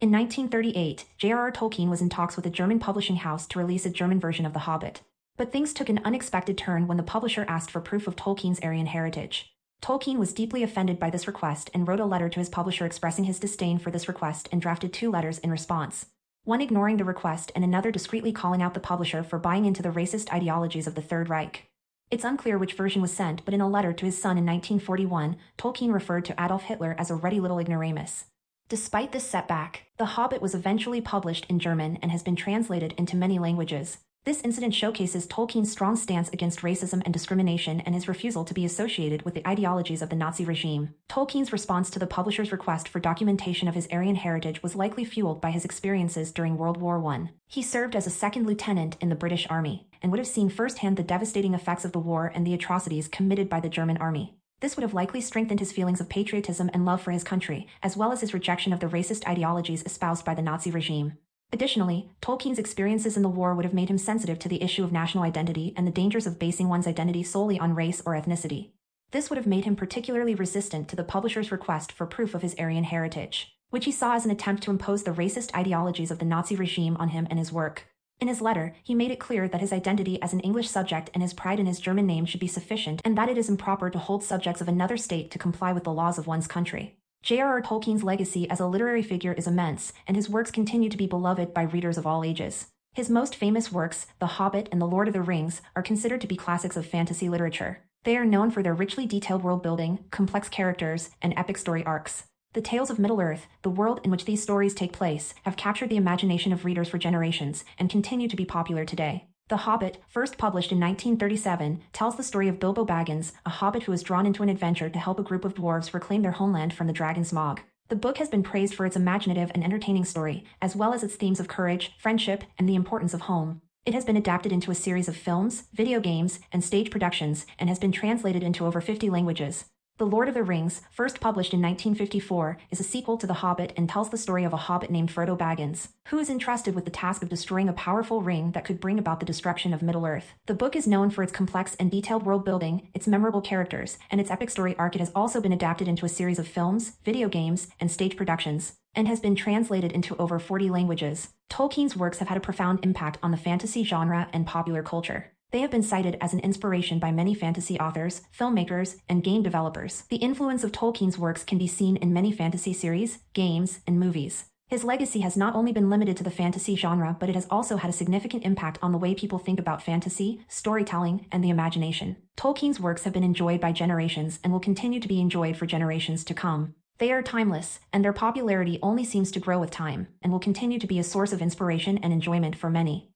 In 1938, J.R.R. Tolkien was in talks with a German publishing house to release a German version of The Hobbit. But things took an unexpected turn when the publisher asked for proof of Tolkien's Aryan heritage. Tolkien was deeply offended by this request and wrote a letter to his publisher expressing his disdain for this request and drafted two letters in response. One ignoring the request and another discreetly calling out the publisher for buying into the racist ideologies of the Third Reich. It's unclear which version was sent, but in a letter to his son in 1941, Tolkien referred to Adolf Hitler as a ruddy little ignoramus. Despite this setback, The Hobbit was eventually published in German and has been translated into many languages. This incident showcases Tolkien's strong stance against racism and discrimination and his refusal to be associated with the ideologies of the Nazi regime. Tolkien's response to the publisher's request for documentation of his Aryan heritage was likely fueled by his experiences during World War I. He served as a second lieutenant in the British Army, and would have seen firsthand the devastating effects of the war and the atrocities committed by the German army. This would have likely strengthened his feelings of patriotism and love for his country, as well as his rejection of the racist ideologies espoused by the Nazi regime. Additionally, Tolkien's experiences in the war would have made him sensitive to the issue of national identity and the dangers of basing one's identity solely on race or ethnicity. This would have made him particularly resistant to the publisher's request for proof of his Aryan heritage, which he saw as an attempt to impose the racist ideologies of the Nazi regime on him and his work. In his letter, he made it clear that his identity as an English subject and his pride in his German name should be sufficient and that it is improper to hold subjects of another state to comply with the laws of one's country. J.R.R. Tolkien's legacy as a literary figure is immense, and his works continue to be beloved by readers of all ages. His most famous works, The Hobbit and The Lord of the Rings, are considered to be classics of fantasy literature. They are known for their richly detailed world-building, complex characters, and epic story arcs. The tales of Middle-earth, the world in which these stories take place, have captured the imagination of readers for generations and continue to be popular today. The Hobbit, first published in 1937, tells the story of Bilbo Baggins, a hobbit who is drawn into an adventure to help a group of dwarves reclaim their homeland from the dragon Smaug. The book has been praised for its imaginative and entertaining story, as well as its themes of courage, friendship, and the importance of home. It has been adapted into a series of films, video games, and stage productions, and has been translated into over 50 languages. The Lord of the Rings, first published in 1954, is a sequel to The Hobbit and tells the story of a hobbit named Frodo Baggins, who is entrusted with the task of destroying a powerful ring that could bring about the destruction of Middle-earth. The book is known for its complex and detailed world-building, its memorable characters, and its epic story arc. It has also been adapted into a series of films, video games, and stage productions, and has been translated into over 40 languages. Tolkien's works have had a profound impact on the fantasy genre and popular culture. They have been cited as an inspiration by many fantasy authors, filmmakers, and game developers. The influence of Tolkien's works can be seen in many fantasy series, games, and movies. His legacy has not only been limited to the fantasy genre, but it has also had a significant impact on the way people think about fantasy, storytelling, and the imagination. Tolkien's works have been enjoyed by generations and will continue to be enjoyed for generations to come. They are timeless, and their popularity only seems to grow with time, and will continue to be a source of inspiration and enjoyment for many.